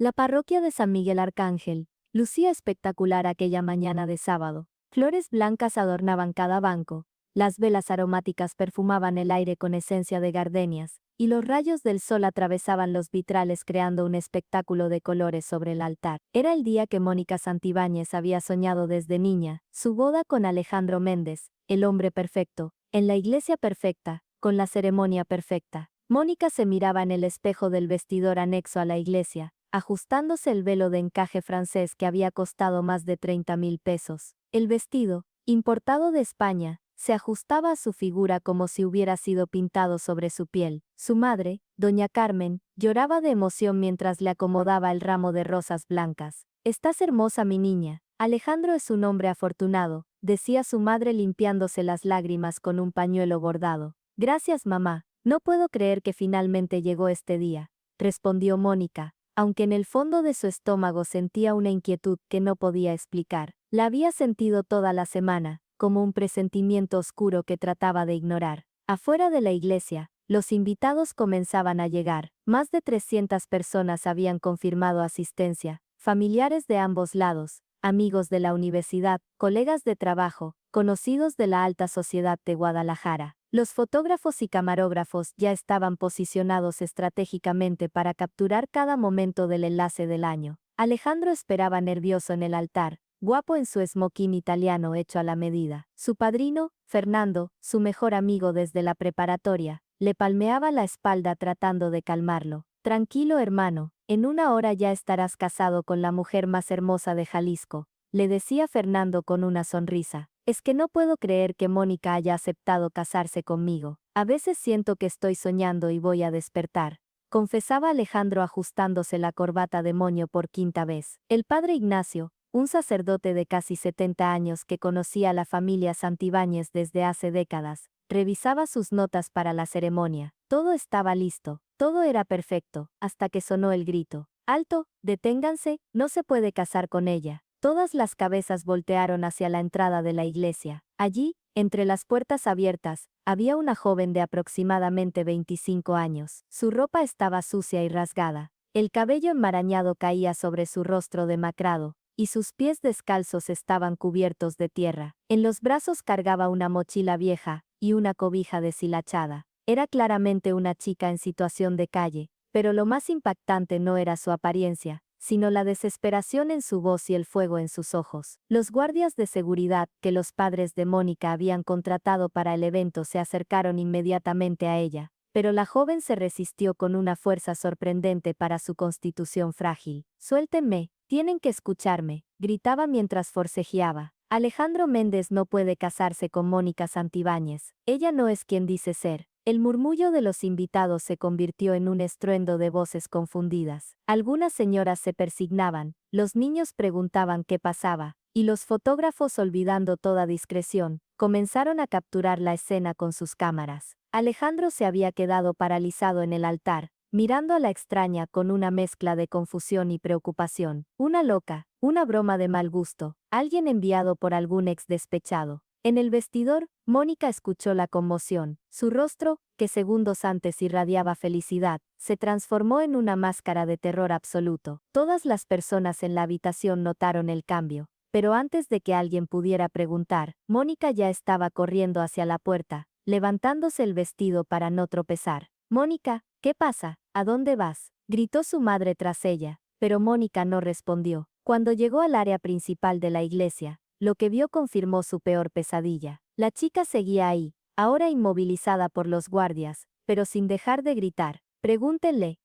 La parroquia de San Miguel Arcángel lucía espectacular aquella mañana de sábado. Flores blancas adornaban cada banco, las velas aromáticas perfumaban el aire con esencia de gardenias, y los rayos del sol atravesaban los vitrales creando un espectáculo de colores sobre el altar. Era el día que Mónica Santibáñez había soñado desde niña, su boda con Alejandro Méndez, el hombre perfecto, en la iglesia perfecta, con la ceremonia perfecta. Mónica se miraba en el espejo del vestidor anexo a la iglesia, ajustándose el velo de encaje francés que había costado más de 30,000 pesos. El vestido, importado de España, se ajustaba a su figura como si hubiera sido pintado sobre su piel. Su madre, doña Carmen, lloraba de emoción mientras le acomodaba el ramo de rosas blancas. «Estás hermosa, mi niña. Alejandro es un hombre afortunado», decía su madre limpiándose las lágrimas con un pañuelo bordado. «Gracias, mamá. No puedo creer que finalmente llegó este día», respondió Mónica, aunque en el fondo de su estómago sentía una inquietud que no podía explicar. La había sentido toda la semana, como un presentimiento oscuro que trataba de ignorar. Afuera de la iglesia, los invitados comenzaban a llegar. Más de 300 personas habían confirmado asistencia, familiares de ambos lados, amigos de la universidad, colegas de trabajo, conocidos de la alta sociedad de Guadalajara. Los fotógrafos y camarógrafos ya estaban posicionados estratégicamente para capturar cada momento del enlace del año. Alejandro esperaba nervioso en el altar, guapo en su smoking italiano hecho a la medida. Su padrino, Fernando, su mejor amigo desde la preparatoria, le palmeaba la espalda tratando de calmarlo. «Tranquilo, hermano, en una hora ya estarás casado con la mujer más hermosa de Jalisco», le decía Fernando con una sonrisa. «Es que no puedo creer que Mónica haya aceptado casarse conmigo. A veces siento que estoy soñando y voy a despertar», confesaba Alejandro ajustándose la corbata de moño por quinta vez. El padre Ignacio, un sacerdote de casi 70 años que conocía a la familia Santibáñez desde hace décadas, revisaba sus notas para la ceremonia. Todo estaba listo, todo era perfecto, hasta que sonó el grito. «Alto, deténganse, no se puede casar con ella». Todas las cabezas voltearon hacia la entrada de la iglesia. Allí, entre las puertas abiertas, había una joven de aproximadamente 25 años. Su ropa estaba sucia y rasgada. El cabello enmarañado caía sobre su rostro demacrado, y sus pies descalzos estaban cubiertos de tierra. En los brazos cargaba una mochila vieja y una cobija deshilachada. Era claramente una chica en situación de calle, pero lo más impactante no era su apariencia, sino la desesperación en su voz y el fuego en sus ojos. Los guardias de seguridad que los padres de Mónica habían contratado para el evento se acercaron inmediatamente a ella, pero la joven se resistió con una fuerza sorprendente para su constitución frágil. «Suéltenme, tienen que escucharme», gritaba mientras forcejeaba. «Alejandro Méndez no puede casarse con Mónica Santibáñez. Ella no es quien dice ser». El murmullo de los invitados se convirtió en un estruendo de voces confundidas. Algunas señoras se persignaban, los niños preguntaban qué pasaba, y los fotógrafos, olvidando toda discreción, comenzaron a capturar la escena con sus cámaras. Alejandro se había quedado paralizado en el altar, mirando a la extraña con una mezcla de confusión y preocupación. Una loca, una broma de mal gusto, alguien enviado por algún ex despechado. En el vestidor, Mónica escuchó la conmoción. Su rostro, que segundos antes irradiaba felicidad, se transformó en una máscara de terror absoluto. Todas las personas en la habitación notaron el cambio, pero antes de que alguien pudiera preguntar, Mónica ya estaba corriendo hacia la puerta, levantándose el vestido para no tropezar. «Mónica, ¿qué pasa? ¿A dónde vas?», gritó su madre tras ella, pero Mónica no respondió. Cuando llegó al área principal de la iglesia, lo que vio confirmó su peor pesadilla. La chica seguía ahí, ahora inmovilizada por los guardias, pero sin dejar de gritar. Pregúntenle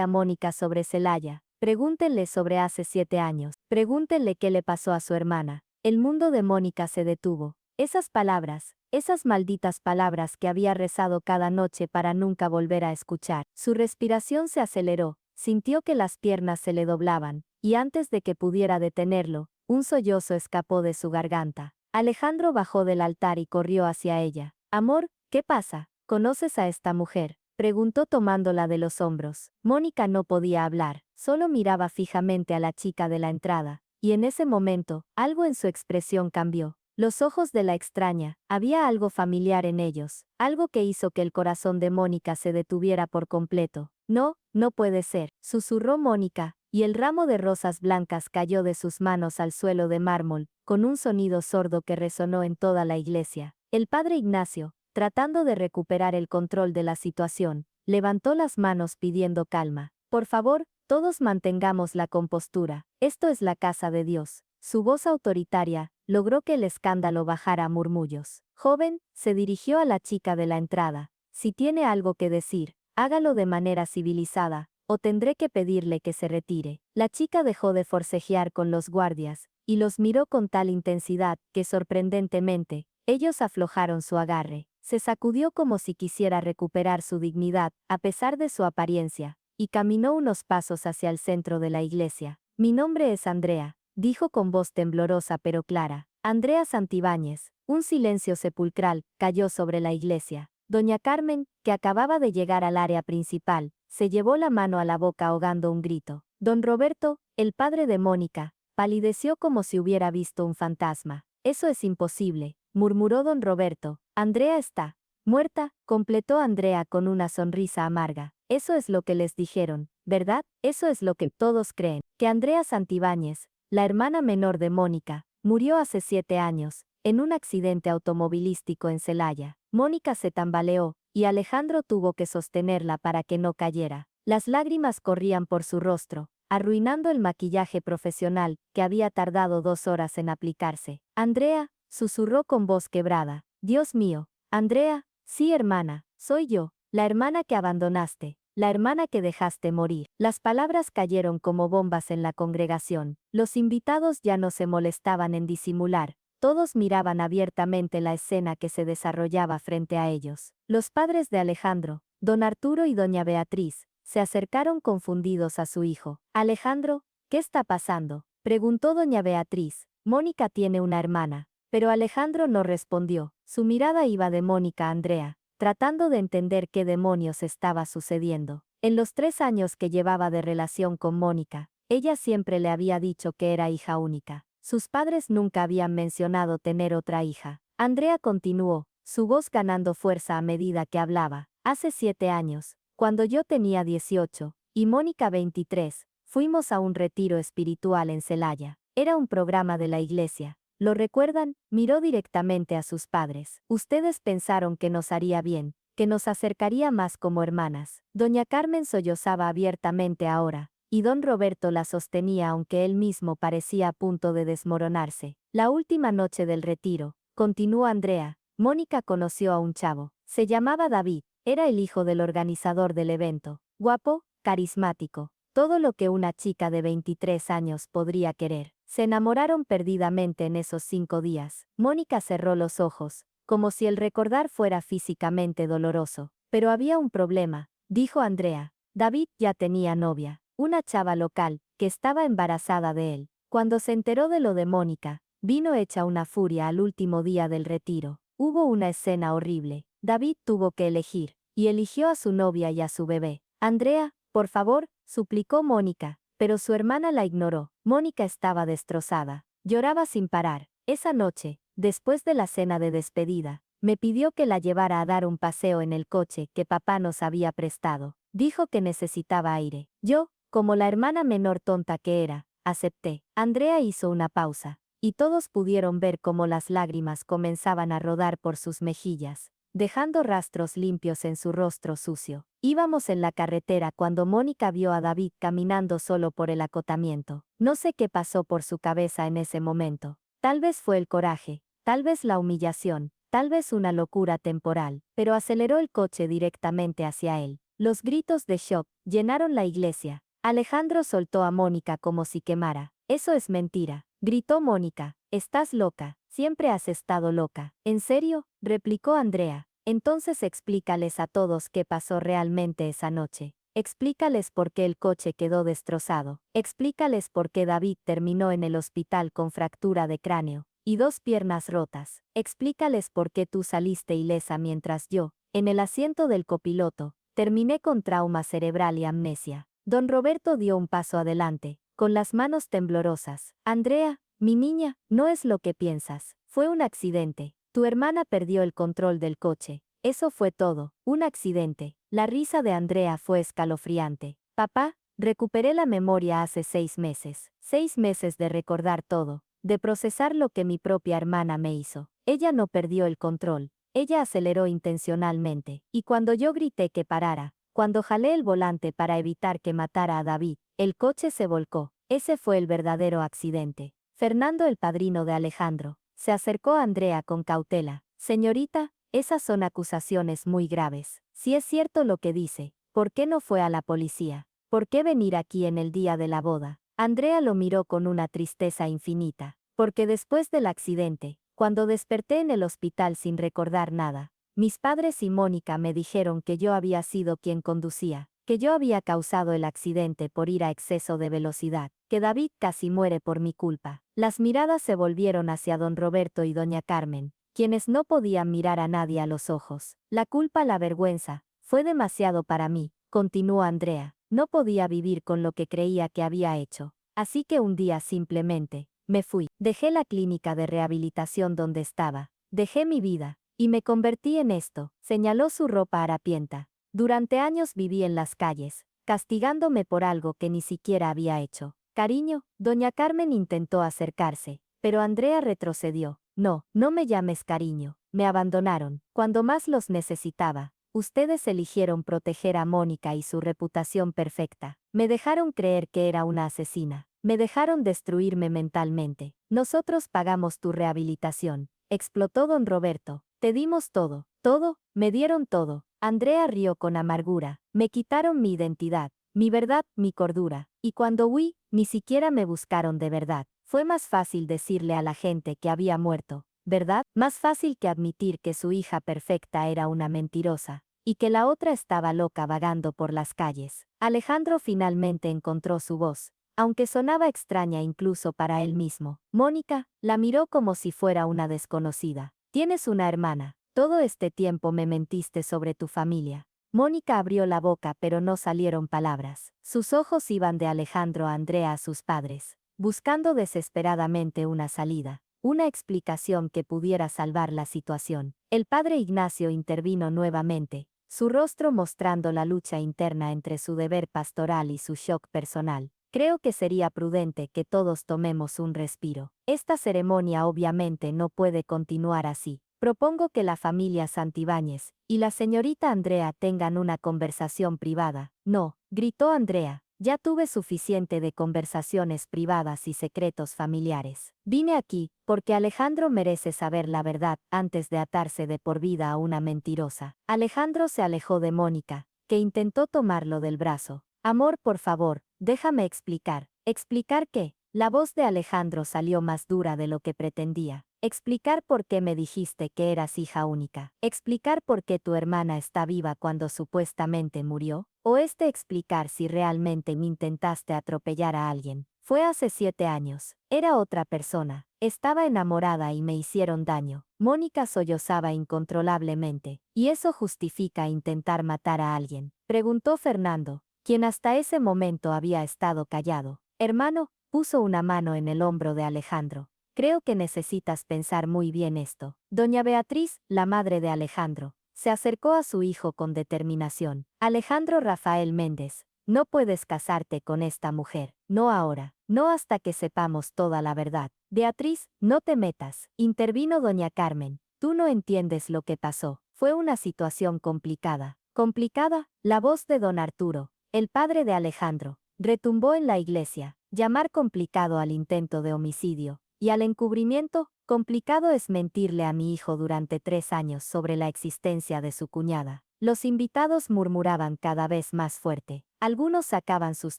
a Mónica sobre Celaya, pregúntenle sobre hace 7 años, pregúntenle qué le pasó a su hermana». El mundo de Mónica se detuvo. Esas palabras, esas malditas palabras que había rezado cada noche para nunca volver a escuchar. Su respiración se aceleró, sintió que las piernas se le doblaban, y antes de que pudiera detenerlo, un sollozo escapó de su garganta. Alejandro bajó del altar y corrió hacia ella. «Amor, ¿qué pasa? ¿Conoces a esta mujer?», preguntó tomándola de los hombros. Mónica no podía hablar, solo miraba fijamente a la chica de la entrada, y en ese momento, algo en su expresión cambió. Los ojos de la extraña, había algo familiar en ellos, algo que hizo que el corazón de Mónica se detuviera por completo. «No, no puede ser», susurró Mónica, y el ramo de rosas blancas cayó de sus manos al suelo de mármol, con un sonido sordo que resonó en toda la iglesia. El padre Ignacio, tratando de recuperar el control de la situación, levantó las manos pidiendo calma. Por favor, todos mantengamos la compostura. Esto es la casa de Dios. Su voz autoritaria logró que el escándalo bajara a murmullos. Joven, se dirigió a la chica de la entrada. Si tiene algo que decir, hágalo de manera civilizada, o tendré que pedirle que se retire. La chica dejó de forcejear con los guardias, y los miró con tal intensidad que sorprendentemente, ellos aflojaron su agarre. Se sacudió como si quisiera recuperar su dignidad, a pesar de su apariencia, y caminó unos pasos hacia el centro de la iglesia. Mi nombre es Andrea, dijo con voz temblorosa pero clara. Andrea Santibáñez. Un silencio sepulcral cayó sobre la iglesia. Doña Carmen, que acababa de llegar al área principal, se llevó la mano a la boca ahogando un grito. Don Roberto, el padre de Mónica, palideció como si hubiera visto un fantasma. Eso es imposible, murmuró don Roberto. Andrea está muerta, completó Andrea con una sonrisa amarga. Eso es lo que les dijeron, ¿verdad? Eso es lo que todos creen. Que Andrea Santibáñez, la hermana menor de Mónica, murió hace 7 años, en un accidente automovilístico en Celaya. Mónica se tambaleó, y Alejandro tuvo que sostenerla para que no cayera. Las lágrimas corrían por su rostro, arruinando el maquillaje profesional, que había tardado 2 horas en aplicarse. Andrea, susurró con voz quebrada. Dios mío, Andrea, sí hermana, soy yo, la hermana que abandonaste, la hermana que dejaste morir. Las palabras cayeron como bombas en la congregación. Los invitados ya no se molestaban en disimular. Todos miraban abiertamente la escena que se desarrollaba frente a ellos. Los padres de Alejandro, don Arturo y doña Beatriz, se acercaron confundidos a su hijo. Alejandro, ¿qué está pasando?, preguntó doña Beatriz. Mónica tiene una hermana. Pero Alejandro no respondió. Su mirada iba de Mónica a Andrea, tratando de entender qué demonios estaba sucediendo. En los 3 años que llevaba de relación con Mónica, ella siempre le había dicho que era hija única. Sus padres nunca habían mencionado tener otra hija. Andrea continuó, su voz ganando fuerza a medida que hablaba. Hace 7 años, cuando yo tenía 18, y Mónica 23, fuimos a un retiro espiritual en Celaya. Era un programa de la iglesia. ¿Lo recuerdan? Miró directamente a sus padres. Ustedes pensaron que nos haría bien, que nos acercaría más como hermanas. Doña Carmen sollozaba abiertamente ahora, y don Roberto la sostenía aunque él mismo parecía a punto de desmoronarse. La última noche del retiro, continuó Andrea, Mónica conoció a un chavo. Se llamaba David, era el hijo del organizador del evento. Guapo, carismático, todo lo que una chica de 23 años podría querer. Se enamoraron perdidamente en esos 5 días. Mónica cerró los ojos, como si el recordar fuera físicamente doloroso. Pero había un problema, dijo Andrea. David ya tenía novia, una chava local, que estaba embarazada de él. Cuando se enteró de lo de Mónica, vino hecha una furia al último día del retiro. Hubo una escena horrible. David tuvo que elegir, y eligió a su novia y a su bebé. Andrea, por favor, suplicó Mónica. Pero su hermana la ignoró. Mónica estaba destrozada. Lloraba sin parar. Esa noche, después de la cena de despedida, me pidió que la llevara a dar un paseo en el coche que papá nos había prestado. Dijo que necesitaba aire. Yo, como la hermana menor tonta que era, acepté. Andrea hizo una pausa, y todos pudieron ver cómo las lágrimas comenzaban a rodar por sus mejillas, dejando rastros limpios en su rostro sucio. Íbamos en la carretera cuando Mónica vio a David caminando solo por el acotamiento. No sé qué pasó por su cabeza en ese momento. Tal vez fue el coraje, tal vez la humillación, tal vez una locura temporal, pero aceleró el coche directamente hacia él. Los gritos de shock llenaron la iglesia. Alejandro soltó a Mónica como si quemara. Eso es mentira, gritó Mónica. Estás loca, siempre has estado loca. ¿En serio?, replicó Andrea. Entonces explícales a todos qué pasó realmente esa noche. Explícales por qué el coche quedó destrozado. Explícales por qué David terminó en el hospital con fractura de cráneo y 2 piernas rotas. Explícales por qué tú saliste ilesa mientras yo, en el asiento del copiloto, terminé con trauma cerebral y amnesia. Don Roberto dio un paso adelante, con las manos temblorosas. Andrea, mi niña, no es lo que piensas. Fue un accidente. Tu hermana perdió el control del coche. Eso fue todo, un accidente. La risa de Andrea fue escalofriante. Papá, Recuperé la memoria hace 6 meses. 6 meses de recordar todo, de procesar lo que mi propia hermana me hizo. Ella no perdió el control. Ella aceleró intencionalmente. Y cuando yo grité que parara, cuando jalé el volante para evitar que matara a David, el coche se volcó. Ese fue el verdadero accidente. Fernando, el padrino de Alejandro, se acercó a Andrea con cautela. Señorita, esas son acusaciones muy graves. Si es cierto lo que dice, ¿por qué no fue a la policía? ¿Por qué venir aquí en el día de la boda? Andrea lo miró con una tristeza infinita. Porque después del accidente, cuando desperté en el hospital sin recordar nada, mis padres y Mónica me dijeron que yo había sido quien conducía, que yo había causado el accidente por ir a exceso de velocidad, que David casi muere por mi culpa. Las miradas se volvieron hacia don Roberto y doña Carmen, quienes no podían mirar a nadie a los ojos. La culpa, la vergüenza, fue demasiado para mí, continuó Andrea. No podía vivir con lo que creía que había hecho. Así que un día simplemente, me fui. Dejé la clínica de rehabilitación donde estaba. Dejé mi vida. Y me convertí en esto. Señaló su ropa harapienta. Durante años viví en las calles, castigándome por algo que ni siquiera había hecho. Cariño, doña Carmen intentó acercarse, pero Andrea retrocedió. No, no me llames cariño. Me abandonaron, cuando más los necesitaba. Ustedes eligieron proteger a Mónica y su reputación perfecta. Me dejaron creer que era una asesina. Me dejaron destruirme mentalmente. Nosotros pagamos tu rehabilitación. Explotó don Roberto. Te dimos todo. Todo, me dieron todo. Andrea rió con amargura. Me quitaron mi identidad, mi verdad, mi cordura. Y cuando huí, ni siquiera me buscaron de verdad. Fue más fácil decirle a la gente que había muerto, ¿verdad? Más fácil que admitir que su hija perfecta era una mentirosa, y que la otra estaba loca vagando por las calles. Alejandro finalmente encontró su voz, aunque sonaba extraña incluso para él mismo. Mónica la miró como si fuera una desconocida. Tienes una hermana. Todo este tiempo me mentiste sobre tu familia. Mónica abrió la boca pero no salieron palabras. Sus ojos iban de Alejandro a Andrea a sus padres, buscando desesperadamente una salida, una explicación que pudiera salvar la situación. El padre Ignacio intervino nuevamente, su rostro mostrando la lucha interna entre su deber pastoral y su shock personal. Creo que sería prudente que todos tomemos un respiro. Esta ceremonia obviamente no puede continuar así. Propongo que la familia Santibáñez y la señorita Andrea tengan una conversación privada. No, gritó Andrea. Ya tuve suficiente de conversaciones privadas y secretos familiares. Vine aquí, porque Alejandro merece saber la verdad antes de atarse de por vida a una mentirosa. Alejandro se alejó de Mónica, que intentó tomarlo del brazo. Amor, por favor, déjame explicar. ¿Explicar qué? La voz de Alejandro salió más dura de lo que pretendía. Explicar por qué me dijiste que eras hija única. Explicar por qué tu hermana está viva cuando supuestamente murió. O explicar si realmente me intentaste atropellar a alguien. Fue hace 7 años. Era otra persona. Estaba enamorada y me hicieron daño. Mónica sollozaba incontrolablemente. ¿Y eso justifica intentar matar a alguien?, preguntó Fernando, quien hasta ese momento había estado callado. Hermano, puso una mano en el hombro de Alejandro. Creo que necesitas pensar muy bien esto. Doña Beatriz, la madre de Alejandro, se acercó a su hijo con determinación. Alejandro Rafael Méndez, no puedes casarte con esta mujer. No ahora. No hasta que sepamos toda la verdad. Beatriz, no te metas. Intervino doña Carmen. Tú no entiendes lo que pasó. Fue una situación complicada. ¿Complicada? La voz de don Arturo, el padre de Alejandro, retumbó en la iglesia. Llamar complicado al intento de homicidio. Y al encubrimiento, complicado es mentirle a mi hijo durante 3 años sobre la existencia de su cuñada. Los invitados murmuraban cada vez más fuerte. Algunos sacaban sus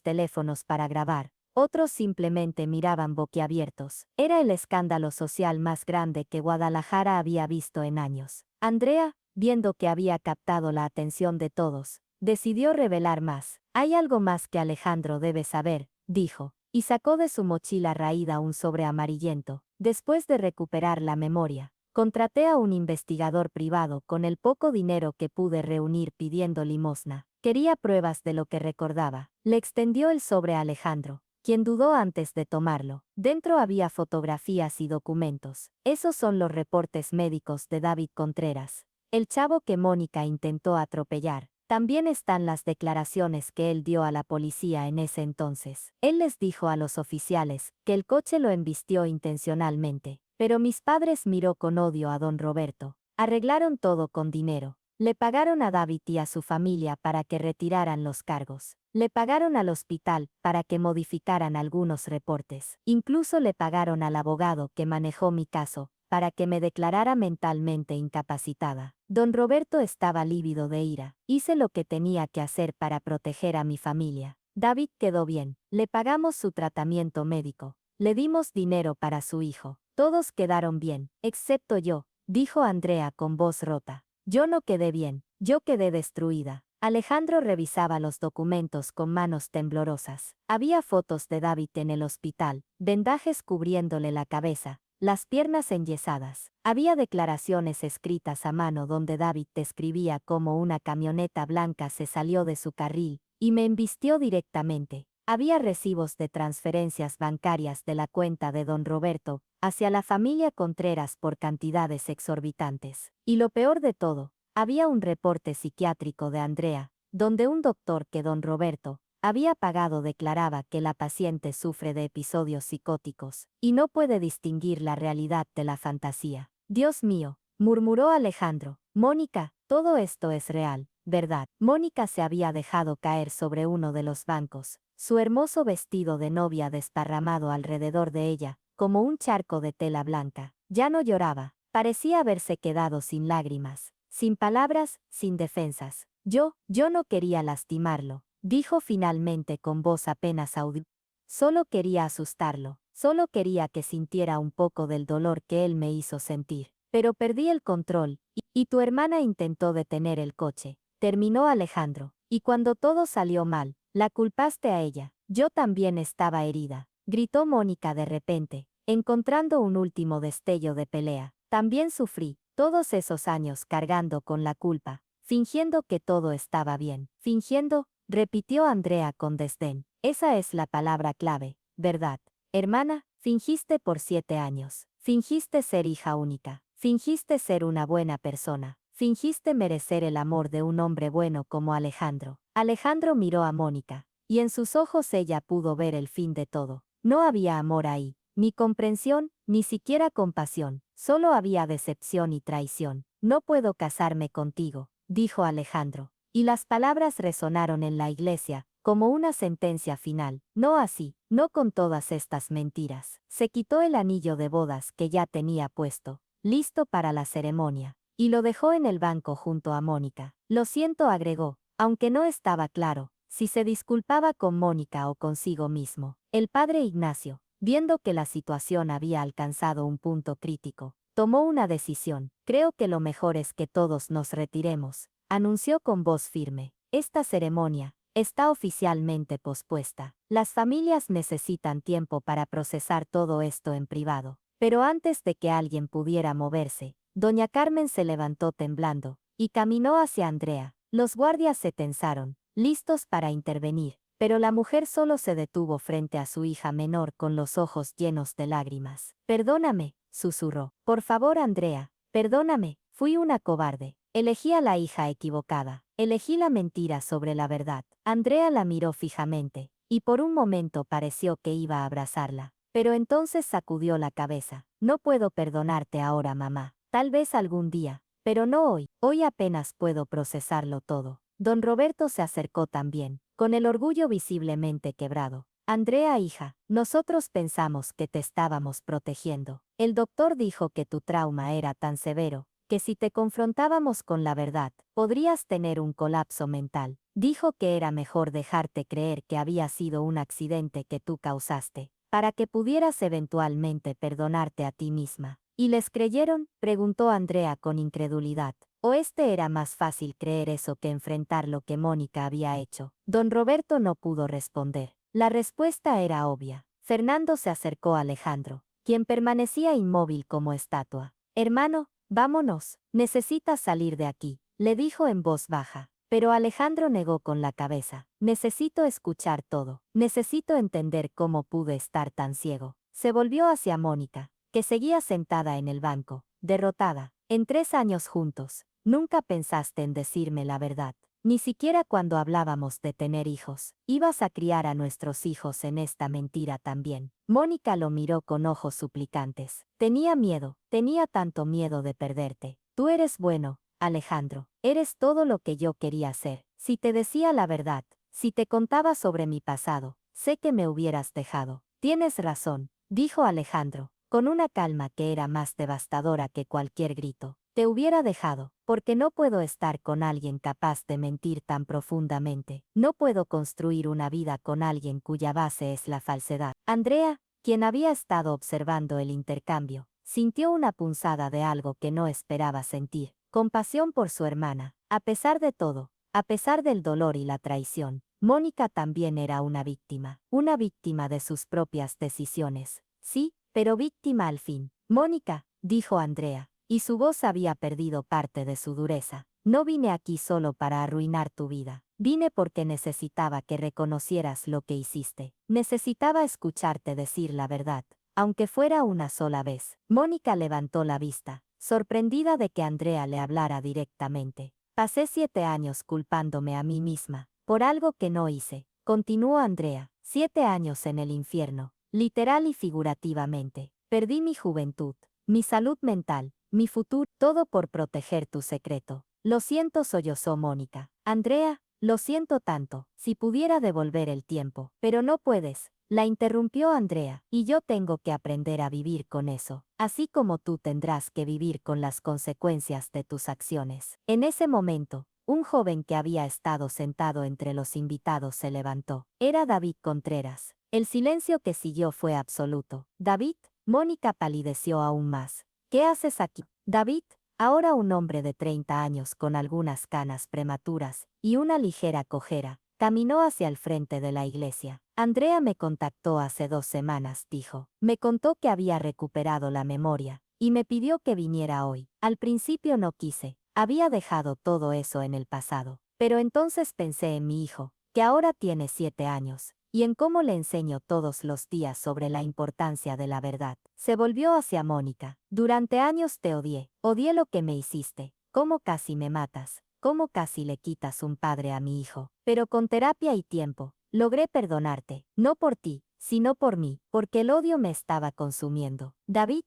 teléfonos para grabar, otros simplemente miraban boquiabiertos. Era el escándalo social más grande que Guadalajara había visto en años. Andrea, viendo que había captado la atención de todos, decidió revelar más. Hay algo más que Alejandro debe saber, dijo, y sacó de su mochila raída un sobre amarillento. Después de recuperar la memoria, contraté a un investigador privado con el poco dinero que pude reunir pidiendo limosna. Quería pruebas de lo que recordaba. Le extendió el sobre a Alejandro, quien dudó antes de tomarlo. Dentro había fotografías y documentos. Esos son los reportes médicos de David Contreras, el chavo que Mónica intentó atropellar. También están las declaraciones que él dio a la policía en ese entonces. Él les dijo a los oficiales que el coche lo embistió intencionalmente. Pero mis padres miró con odio a don Roberto. Arreglaron todo con dinero. Le pagaron a David y a su familia para que retiraran los cargos. Le pagaron al hospital para que modificaran algunos reportes. Incluso le pagaron al abogado que manejó mi caso para que me declarara mentalmente incapacitada. Don Roberto estaba lívido de ira. Hice lo que tenía que hacer para proteger a mi familia. David quedó bien. Le pagamos su tratamiento médico. Le dimos dinero para su hijo. Todos quedaron bien, excepto yo, dijo Andrea con voz rota. Yo no quedé bien, yo quedé destruida. Alejandro revisaba los documentos con manos temblorosas. Había fotos de David en el hospital, vendajes cubriéndole la cabeza, las piernas enyesadas. Había declaraciones escritas a mano donde David describía cómo una camioneta blanca se salió de su carril y me embistió directamente. Había recibos de transferencias bancarias de la cuenta de don Roberto hacia la familia Contreras por cantidades exorbitantes. Y lo peor de todo, había un reporte psiquiátrico de Andrea, donde un doctor que don Roberto había pagado declaraba que la paciente sufre de episodios psicóticos y no puede distinguir la realidad de la fantasía. Dios mío, murmuró Alejandro. Mónica, todo esto es real, ¿verdad? Mónica se había dejado caer sobre uno de los bancos, su hermoso vestido de novia desparramado alrededor de ella, como un charco de tela blanca. Ya no lloraba, parecía haberse quedado sin lágrimas, sin palabras, sin defensas. Yo no quería lastimarlo, dijo finalmente con voz apenas audible. Solo quería asustarlo, solo quería que sintiera un poco del dolor que él me hizo sentir. Pero perdí el control, y tu hermana intentó detener el coche, terminó Alejandro, y cuando todo salió mal, la culpaste a ella. Yo también estaba herida, gritó Mónica de repente, encontrando un último destello de pelea. También sufrí, todos esos años cargando con la culpa, fingiendo que todo estaba bien. Fingiendo, repitió Andrea con desdén. Esa es la palabra clave, ¿verdad? Hermana, fingiste por 7 años. Fingiste ser hija única. Fingiste ser una buena persona. Fingiste merecer el amor de un hombre bueno como Alejandro. Alejandro miró a Mónica, y en sus ojos ella pudo ver el fin de todo. No había amor ahí, ni comprensión, ni siquiera compasión, solo había decepción y traición. No puedo casarme contigo, dijo Alejandro, y las palabras resonaron en la iglesia, como una sentencia final. No así, no con todas estas mentiras. Se quitó el anillo de bodas que ya tenía puesto, listo para la ceremonia, y lo dejó en el banco junto a Mónica. Lo siento, agregó, aunque no estaba claro si se disculpaba con Mónica o consigo mismo. El padre Ignacio, viendo que la situación había alcanzado un punto crítico, tomó una decisión. Creo que lo mejor es que todos nos retiremos, anunció con voz firme. Esta ceremonia está oficialmente pospuesta. Las familias necesitan tiempo para procesar todo esto en privado. Pero antes de que alguien pudiera moverse, doña Carmen se levantó temblando y caminó hacia Andrea. Los guardias se tensaron, listos para intervenir, pero la mujer solo se detuvo frente a su hija menor con los ojos llenos de lágrimas. Perdóname, susurró. Por favor, Andrea, perdóname, fui una cobarde. Elegí a la hija equivocada. Elegí la mentira sobre la verdad. Andrea la miró fijamente, y por un momento pareció que iba a abrazarla. Pero entonces sacudió la cabeza. No puedo perdonarte ahora, mamá. Tal vez algún día, pero no hoy. Hoy apenas puedo procesarlo todo. Don Roberto se acercó también, con el orgullo visiblemente quebrado. Andrea, hija, nosotros pensamos que te estábamos protegiendo. El doctor dijo que tu trauma era tan severo, que si te confrontábamos con la verdad, podrías tener un colapso mental. Dijo que era mejor dejarte creer que había sido un accidente que tú causaste, para que pudieras eventualmente perdonarte a ti misma. ¿Y les creyeron?, preguntó Andrea con incredulidad. ¿O era más fácil creer eso que enfrentar lo que Mónica había hecho? Don Roberto no pudo responder. La respuesta era obvia. Fernando se acercó a Alejandro, quien permanecía inmóvil como estatua. Hermano, vámonos, necesitas salir de aquí, le dijo en voz baja. Pero Alejandro negó con la cabeza. Necesito escuchar todo. Necesito entender cómo pude estar tan ciego. Se volvió hacia Mónica, que seguía sentada en el banco, derrotada. En 3 años juntos, nunca pensaste en decirme la verdad. Ni siquiera cuando hablábamos de tener hijos. Ibas a criar a nuestros hijos en esta mentira también. Mónica lo miró con ojos suplicantes. Tenía tanto miedo de perderte. Tú eres bueno, Alejandro. Eres todo lo que yo quería ser. Si te decía la verdad, si te contaba sobre mi pasado, sé que me hubieras dejado. Tienes razón, dijo Alejandro, con una calma que era más devastadora que cualquier grito. Te hubiera dejado, porque no puedo estar con alguien capaz de mentir tan profundamente. No puedo construir una vida con alguien cuya base es la falsedad. Andrea, quien había estado observando el intercambio, sintió una punzada de algo que no esperaba sentir, compasión por su hermana. A pesar de todo, a pesar del dolor y la traición, Mónica también era una víctima de sus propias decisiones. Sí, pero víctima al fin. Mónica, dijo Andrea, y su voz había perdido parte de su dureza. No vine aquí solo para arruinar tu vida. Vine porque necesitaba que reconocieras lo que hiciste. Necesitaba escucharte decir la verdad, aunque fuera una sola vez. Mónica levantó la vista, sorprendida de que Andrea le hablara directamente. Pasé 7 años culpándome a mí misma, por algo que no hice, continuó Andrea. 7 años en el infierno, literal y figurativamente. Perdí mi juventud, mi salud mental, mi futuro, todo por proteger tu secreto. Lo siento, sollozó Mónica. Andrea, lo siento tanto. Si pudiera devolver el tiempo. Pero no puedes, la interrumpió Andrea, y yo tengo que aprender a vivir con eso, así como tú tendrás que vivir con las consecuencias de tus acciones. En ese momento, un joven que había estado sentado entre los invitados se levantó. Era David Contreras. El silencio que siguió fue absoluto. David, Mónica palideció aún más. ¿Qué haces aquí? David, ahora un hombre de 30 años con algunas canas prematuras y una ligera cojera, caminó hacia el frente de la iglesia. Andrea me contactó hace 2 semanas, dijo. Me contó que había recuperado la memoria y me pidió que viniera hoy. Al principio no quise, había dejado todo eso en el pasado. Pero entonces pensé en mi hijo, que ahora tiene 7 años, y en cómo le enseño todos los días sobre la importancia de la verdad. Se volvió hacia Mónica. Durante años te odié lo que me hiciste, cómo casi me matas, cómo casi le quitas un padre a mi hijo. Pero con terapia y tiempo, logré perdonarte, no por ti, sino por mí, porque el odio me estaba consumiendo. David,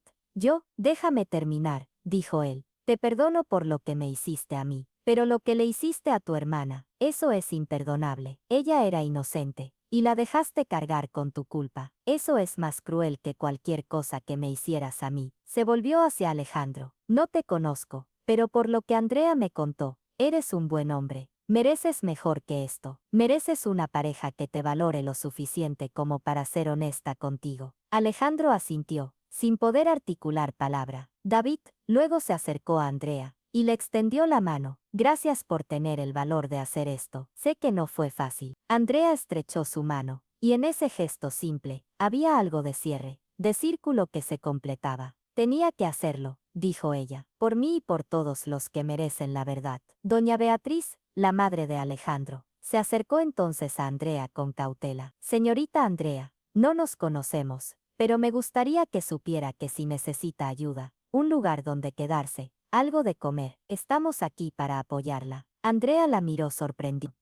déjame terminar, dijo él. Te perdono por lo que me hiciste a mí, pero lo que le hiciste a tu hermana, eso es imperdonable. Ella era inocente, y la dejaste cargar con tu culpa. Eso es más cruel que cualquier cosa que me hicieras a mí. Se volvió hacia Alejandro. No te conozco, pero por lo que Andrea me contó, eres un buen hombre. Mereces mejor que esto. Mereces una pareja que te valore lo suficiente como para ser honesta contigo. Alejandro asintió, sin poder articular palabra. David luego se acercó a Andrea y le extendió la mano. Gracias por tener el valor de hacer esto. Sé que no fue fácil. Andrea estrechó su mano, y en ese gesto simple, había algo de cierre, de círculo que se completaba. Tenía que hacerlo, dijo ella, por mí y por todos los que merecen la verdad. Doña Beatriz, la madre de Alejandro, se acercó entonces a Andrea con cautela. Señorita Andrea, no nos conocemos, pero me gustaría que supiera que si necesita ayuda, un lugar donde quedarse, algo de comer, estamos aquí para apoyarla. Andrea la miró sorprendida.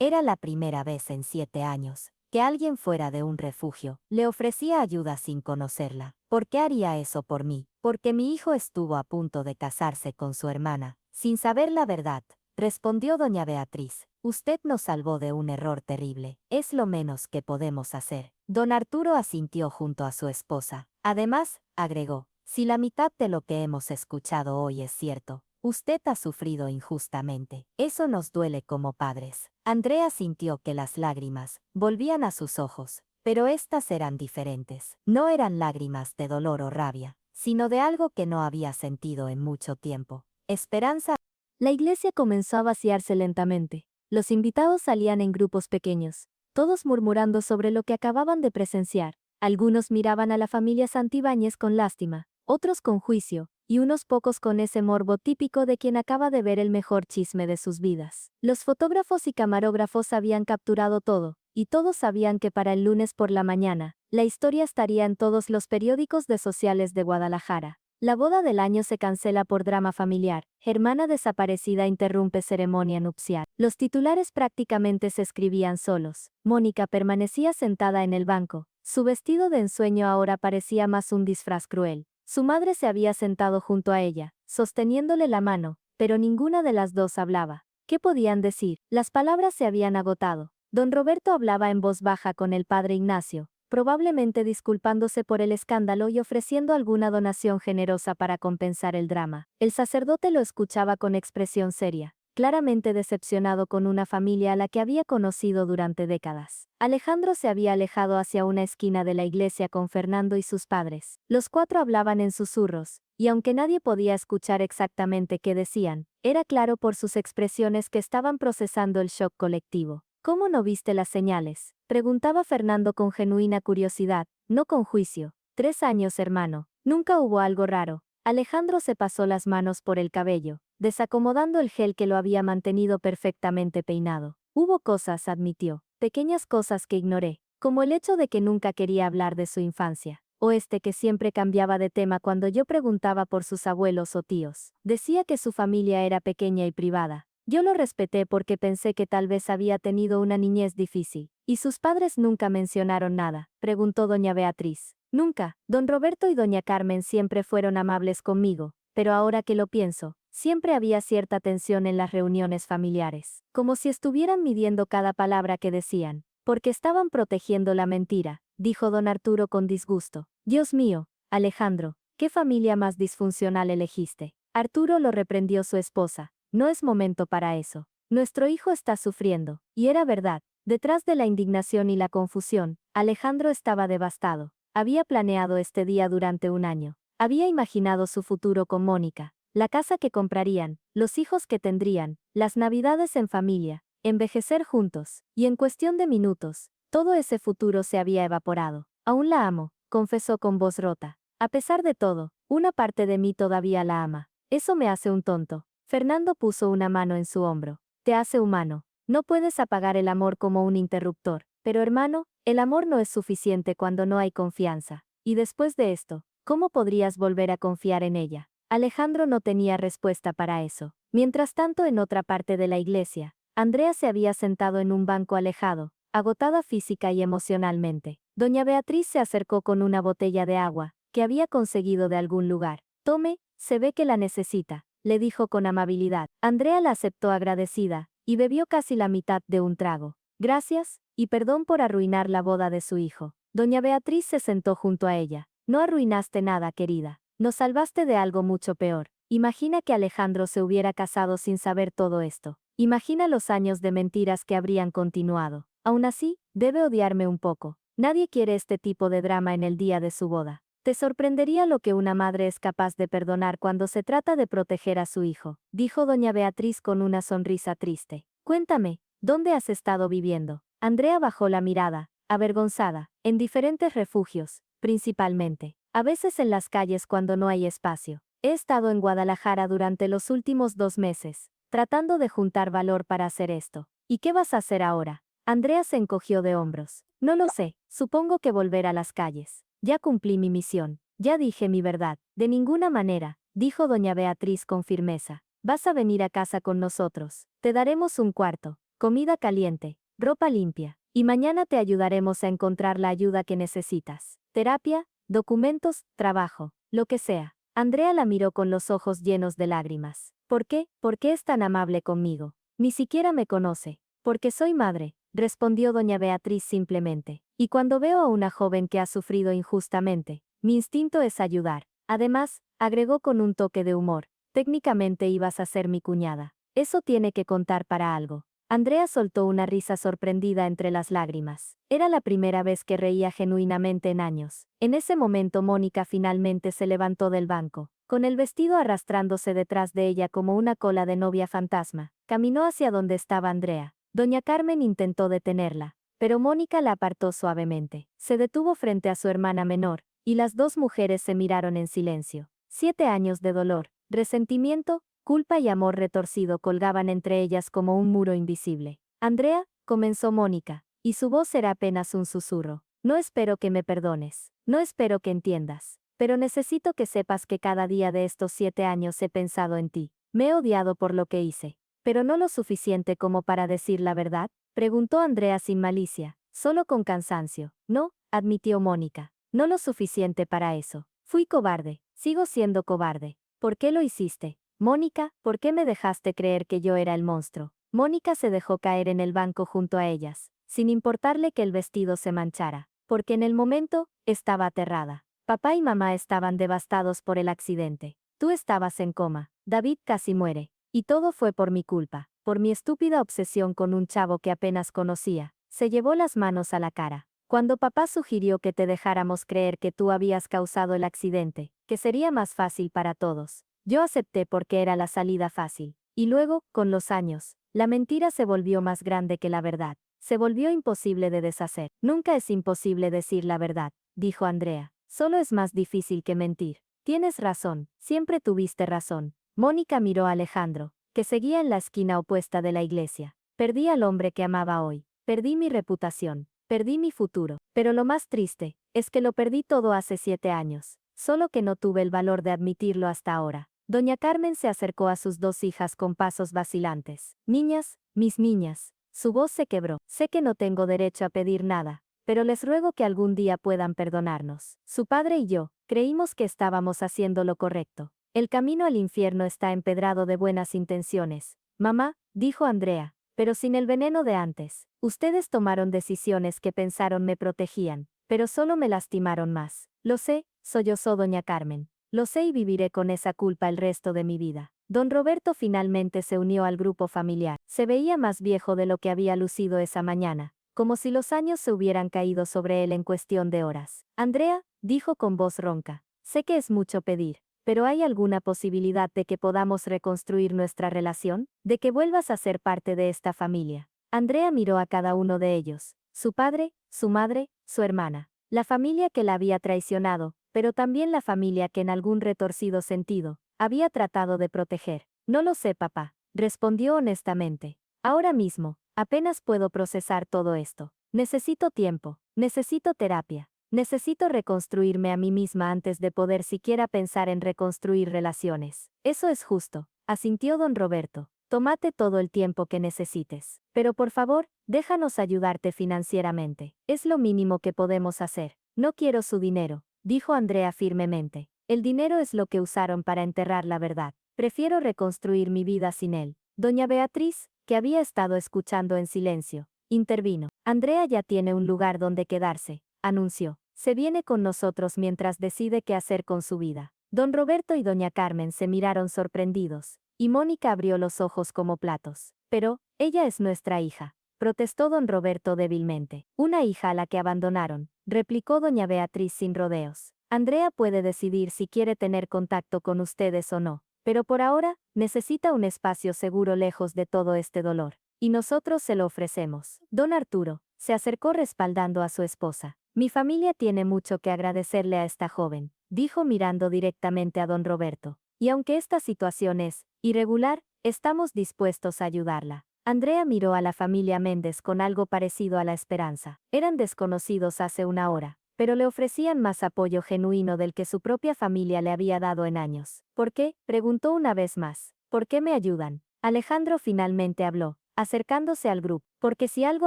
Era la primera vez en 7 años que alguien fuera de un refugio le ofrecía ayuda sin conocerla. ¿Por qué haría eso por mí? Porque mi hijo estuvo a punto de casarse con su hermana, sin saber la verdad, respondió doña Beatriz. Usted nos salvó de un error terrible. Es lo menos que podemos hacer. Don Arturo asintió junto a su esposa. Además, agregó, si la mitad de lo que hemos escuchado hoy es cierto, usted ha sufrido injustamente. Eso nos duele como padres. Andrea sintió que las lágrimas volvían a sus ojos, pero estas eran diferentes. No eran lágrimas de dolor o rabia, sino de algo que no había sentido en mucho tiempo. Esperanza. La iglesia comenzó a vaciarse lentamente. Los invitados salían en grupos pequeños, todos murmurando sobre lo que acababan de presenciar. Algunos miraban a la familia Santibáñez con lástima, otros con juicio, y unos pocos con ese morbo típico de quien acaba de ver el mejor chisme de sus vidas. Los fotógrafos y camarógrafos habían capturado todo, y todos sabían que para el lunes por la mañana, la historia estaría en todos los periódicos de sociales de Guadalajara. La boda del año se cancela por drama familiar. Hermana desaparecida interrumpe ceremonia nupcial. Los titulares prácticamente se escribían solos. Mónica permanecía sentada en el banco. Su vestido de ensueño ahora parecía más un disfraz cruel. Su madre se había sentado junto a ella, sosteniéndole la mano, pero ninguna de las dos hablaba. ¿Qué podían decir? Las palabras se habían agotado. Don Roberto hablaba en voz baja con el padre Ignacio, probablemente disculpándose por el escándalo y ofreciendo alguna donación generosa para compensar el drama. El sacerdote lo escuchaba con expresión seria, claramente decepcionado con una familia a la que había conocido durante décadas. Alejandro se había alejado hacia una esquina de la iglesia con Fernando y sus padres. Los cuatro hablaban en susurros, y aunque nadie podía escuchar exactamente qué decían, era claro por sus expresiones que estaban procesando el shock colectivo. ¿Cómo no viste las señales?, preguntaba Fernando con genuina curiosidad, no con juicio. 3 años, hermano. Nunca hubo algo raro. Alejandro se pasó las manos por el cabello, desacomodando el gel que lo había mantenido perfectamente peinado. Hubo cosas, admitió, pequeñas cosas que ignoré, como el hecho de que nunca quería hablar de su infancia, o que siempre cambiaba de tema cuando yo preguntaba por sus abuelos o tíos. Decía que su familia era pequeña y privada. Yo lo respeté porque pensé que tal vez había tenido una niñez difícil. ¿Y sus padres nunca mencionaron nada?, preguntó doña Beatriz. Nunca. Don Roberto y doña Carmen siempre fueron amables conmigo, pero ahora que lo pienso, siempre había cierta tensión en las reuniones familiares, como si estuvieran midiendo cada palabra que decían, porque estaban protegiendo la mentira, dijo don Arturo con disgusto. Dios mío, Alejandro, ¿qué familia más disfuncional elegiste? Arturo lo reprendió su esposa. No es momento para eso. Nuestro hijo está sufriendo, y era verdad. Detrás de la indignación y la confusión, Alejandro estaba devastado. Había planeado este día durante un año. Había imaginado su futuro con Mónica, la casa que comprarían, los hijos que tendrían, las navidades en familia, envejecer juntos, y en cuestión de minutos, todo ese futuro se había evaporado. Aún la amo, confesó con voz rota. A pesar de todo, una parte de mí todavía la ama. Eso me hace un tonto. Fernando puso una mano en su hombro. Te hace humano. No puedes apagar el amor como un interruptor. Pero hermano, el amor no es suficiente cuando no hay confianza. Y después de esto, ¿cómo podrías volver a confiar en ella? Alejandro no tenía respuesta para eso. Mientras tanto, en otra parte de la iglesia, Andrea se había sentado en un banco alejado, agotada física y emocionalmente. Doña Beatriz se acercó con una botella de agua, que había conseguido de algún lugar. Tome, se ve que la necesita, le dijo con amabilidad. Andrea la aceptó agradecida, y bebió casi la mitad de un trago. Gracias, y perdón por arruinar la boda de su hijo. Doña Beatriz se sentó junto a ella. No arruinaste nada, querida. Nos salvaste de algo mucho peor. Imagina que Alejandro se hubiera casado sin saber todo esto. Imagina los años de mentiras que habrían continuado. Aún así, debe odiarme un poco. Nadie quiere este tipo de drama en el día de su boda. Te sorprendería lo que una madre es capaz de perdonar cuando se trata de proteger a su hijo, dijo doña Beatriz con una sonrisa triste. Cuéntame, ¿dónde has estado viviendo? Andrea bajó la mirada, avergonzada, en diferentes refugios, principalmente. A veces en las calles cuando no hay espacio. He estado en Guadalajara durante los últimos 2 meses, tratando de juntar valor para hacer esto. ¿Y qué vas a hacer ahora? Andrea se encogió de hombros. No lo sé, supongo que volver a las calles. Ya cumplí mi misión, ya dije mi verdad. De ninguna manera, dijo doña Beatriz con firmeza. Vas a venir a casa con nosotros. Te daremos un cuarto, comida caliente, ropa limpia, y mañana te ayudaremos a encontrar la ayuda que necesitas. Terapia, documentos, trabajo, lo que sea. Andrea la miró con los ojos llenos de lágrimas. ¿Por qué? ¿Por qué es tan amable conmigo? Ni siquiera me conoce. Porque soy madre, respondió doña Beatriz simplemente. Y cuando veo a una joven que ha sufrido injustamente, mi instinto es ayudar. Además, agregó con un toque de humor, técnicamente ibas a ser mi cuñada. Eso tiene que contar para algo. Andrea soltó una risa sorprendida entre las lágrimas. Era la primera vez que reía genuinamente en años. En ese momento Mónica finalmente se levantó del banco, con el vestido arrastrándose detrás de ella como una cola de novia fantasma. Caminó hacia donde estaba Andrea. Doña Carmen intentó detenerla, pero Mónica la apartó suavemente. Se detuvo frente a su hermana menor, y las dos mujeres se miraron en silencio. 7 años de dolor, resentimiento, culpa y amor retorcido colgaban entre ellas como un muro invisible. Andrea, comenzó Mónica, y su voz era apenas un susurro. No espero que me perdones. No espero que entiendas. pero necesito que sepas que cada día de estos 7 años he pensado en ti. Me he odiado por lo que hice. ¿Pero no lo suficiente como para decir la verdad? Preguntó Andrea sin malicia, solo con cansancio. No, admitió Mónica. No lo suficiente para eso. Fui cobarde. Sigo siendo cobarde. ¿Por qué lo hiciste? Mónica, ¿por qué me dejaste creer que yo era el monstruo? Mónica se dejó caer en el banco junto a ellas, sin importarle que el vestido se manchara, porque en el momento, estaba aterrada. Papá y mamá estaban devastados por el accidente. Tú estabas en coma. David casi muere. Y todo fue por mi culpa, por mi estúpida obsesión con un chavo que apenas conocía. Se llevó las manos a la cara. Cuando papá sugirió que te dejáramos creer que tú habías causado el accidente, que sería más fácil para todos, yo acepté porque era la salida fácil. Y luego, con los años, la mentira se volvió más grande que la verdad. Se volvió imposible de deshacer. Nunca es imposible decir la verdad, dijo Andrea. Solo es más difícil que mentir. Tienes razón, siempre tuviste razón. Mónica miró a Alejandro, que seguía en la esquina opuesta de la iglesia. Perdí al hombre que amaba hoy. Perdí mi reputación. Perdí mi futuro. Pero lo más triste, es que lo perdí todo hace 7 años. Solo que no tuve el valor de admitirlo hasta ahora. Doña Carmen se acercó a sus 2 hijas con pasos vacilantes. Niñas, mis niñas. Su voz se quebró. Sé que no tengo derecho a pedir nada, pero les ruego que algún día puedan perdonarnos. Su padre y yo, creímos que estábamos haciendo lo correcto. El camino al infierno está empedrado de buenas intenciones. Mamá, dijo Andrea, pero sin el veneno de antes. Ustedes tomaron decisiones que pensaron me protegían, pero solo me lastimaron más. Lo sé, sollozó doña Carmen. Lo sé y viviré con esa culpa el resto de mi vida. Don Roberto finalmente se unió al grupo familiar. Se veía más viejo de lo que había lucido esa mañana, como si los años se hubieran caído sobre él en cuestión de horas. Andrea, dijo con voz ronca, sé que es mucho pedir, pero ¿hay alguna posibilidad de que podamos reconstruir nuestra relación? ¿De que vuelvas a ser parte de esta familia? Andrea miró a cada uno de ellos, su padre, su madre, su hermana, la familia que la había traicionado, pero también la familia que en algún retorcido sentido, había tratado de proteger. No lo sé, papá, respondió honestamente. Ahora mismo, apenas puedo procesar todo esto. Necesito tiempo, necesito terapia, necesito reconstruirme a mí misma antes de poder siquiera pensar en reconstruir relaciones. Eso es justo, asintió don Roberto. Tómate todo el tiempo que necesites. Pero por favor, déjanos ayudarte financieramente. Es lo mínimo que podemos hacer. No quiero su dinero, dijo Andrea firmemente. El dinero es lo que usaron para enterrar la verdad. Prefiero reconstruir mi vida sin él. Doña Beatriz, que había estado escuchando en silencio, intervino. Andrea ya tiene un lugar donde quedarse, anunció. Se viene con nosotros mientras decide qué hacer con su vida. Don Roberto y doña Carmen se miraron sorprendidos, y Mónica abrió los ojos como platos. Pero, ella es nuestra hija, protestó don Roberto débilmente. Una hija a la que abandonaron, replicó doña Beatriz sin rodeos. Andrea puede decidir si quiere tener contacto con ustedes o no, pero por ahora, necesita un espacio seguro lejos de todo este dolor. Y nosotros se lo ofrecemos. Don Arturo se acercó respaldando a su esposa. Mi familia tiene mucho que agradecerle a esta joven, dijo mirando directamente a don Roberto. Y aunque esta situación es irregular, estamos dispuestos a ayudarla. Andrea miró a la familia Méndez con algo parecido a la esperanza. Eran desconocidos hace una hora, pero le ofrecían más apoyo genuino del que su propia familia le había dado en años. ¿Por qué? Preguntó una vez más. ¿Por qué me ayudan? Alejandro finalmente habló, acercándose al grupo. Porque si algo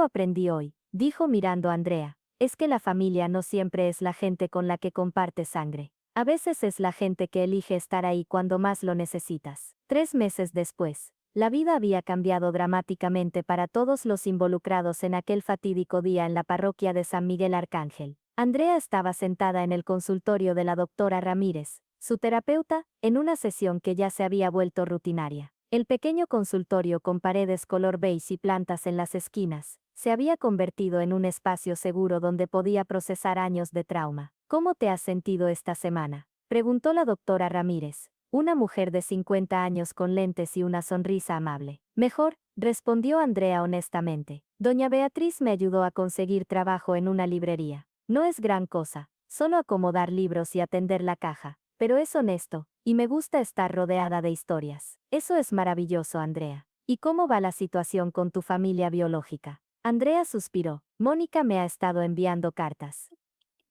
aprendí hoy, dijo mirando a Andrea, es que la familia no siempre es la gente con la que comparte sangre. A veces es la gente que elige estar ahí cuando más lo necesitas. 3 meses después, la vida había cambiado dramáticamente para todos los involucrados en aquel fatídico día en la parroquia de San Miguel Arcángel. Andrea estaba sentada en el consultorio de la doctora Ramírez, su terapeuta, en una sesión que ya se había vuelto rutinaria. El pequeño consultorio con paredes color beige y plantas en las esquinas, se había convertido en un espacio seguro donde podía procesar años de trauma. ¿Cómo te has sentido esta semana?, preguntó la doctora Ramírez, una mujer de 50 años con lentes y una sonrisa amable. Mejor, respondió Andrea honestamente. Doña Beatriz me ayudó a conseguir trabajo en una librería. No es gran cosa, solo acomodar libros y atender la caja, pero es honesto, y me gusta estar rodeada de historias. Eso es maravilloso, Andrea. ¿Y cómo va la situación con tu familia biológica? Andrea suspiró. Mónica me ha estado enviando cartas.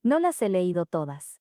No las he leído todas.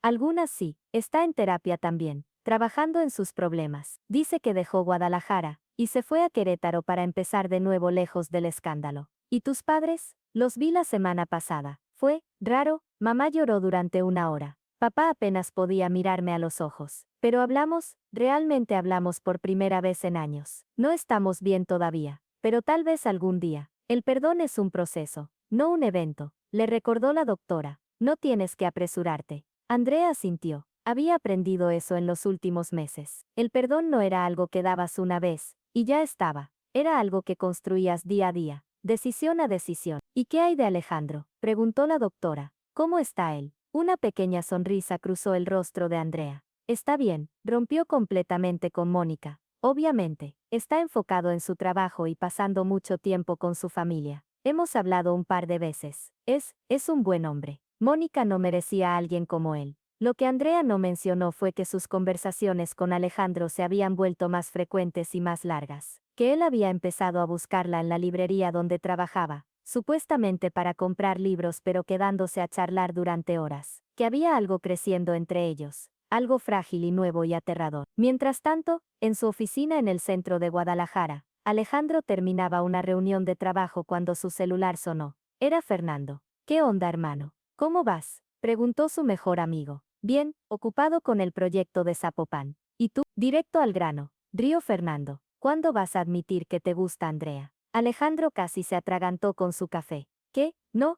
Algunas sí, está en terapia también, trabajando en sus problemas. Dice que dejó Guadalajara y se fue a Querétaro para empezar de nuevo lejos del escándalo. ¿Y tus padres? Los vi la semana pasada. Fue raro, mamá lloró durante una hora. Papá apenas podía mirarme a los ojos. Pero hablamos, realmente hablamos por primera vez en años. No estamos bien todavía, pero tal vez algún día. El perdón es un proceso, no un evento, le recordó la doctora. No tienes que apresurarte. Andrea asintió. Había aprendido eso en los últimos meses. El perdón no era algo que dabas una vez, y ya estaba. Era algo que construías día a día, decisión a decisión. ¿Y qué hay de Alejandro?, preguntó la doctora. ¿Cómo está él? Una pequeña sonrisa cruzó el rostro de Andrea. Está bien, rompió completamente con Mónica. Obviamente, está enfocado en su trabajo y pasando mucho tiempo con su familia. Hemos hablado un par de veces. Es un buen hombre. Mónica no merecía a alguien como él. Lo que Andrea no mencionó fue que sus conversaciones con Alejandro se habían vuelto más frecuentes y más largas, que él había empezado a buscarla en la librería donde trabajaba, supuestamente para comprar libros pero quedándose a charlar durante horas, que había algo creciendo entre ellos, algo frágil y nuevo y aterrador. Mientras tanto, en su oficina en el centro de Guadalajara, Alejandro terminaba una reunión de trabajo cuando su celular sonó. Era Fernando. ¿Qué onda, hermano? ¿Cómo vas?, preguntó su mejor amigo. Bien, ocupado con el proyecto de Zapopan. ¿Y tú? Directo al grano, rió Fernando. ¿Cuándo vas a admitir que te gusta Andrea? Alejandro casi se atragantó con su café. ¿Qué? No,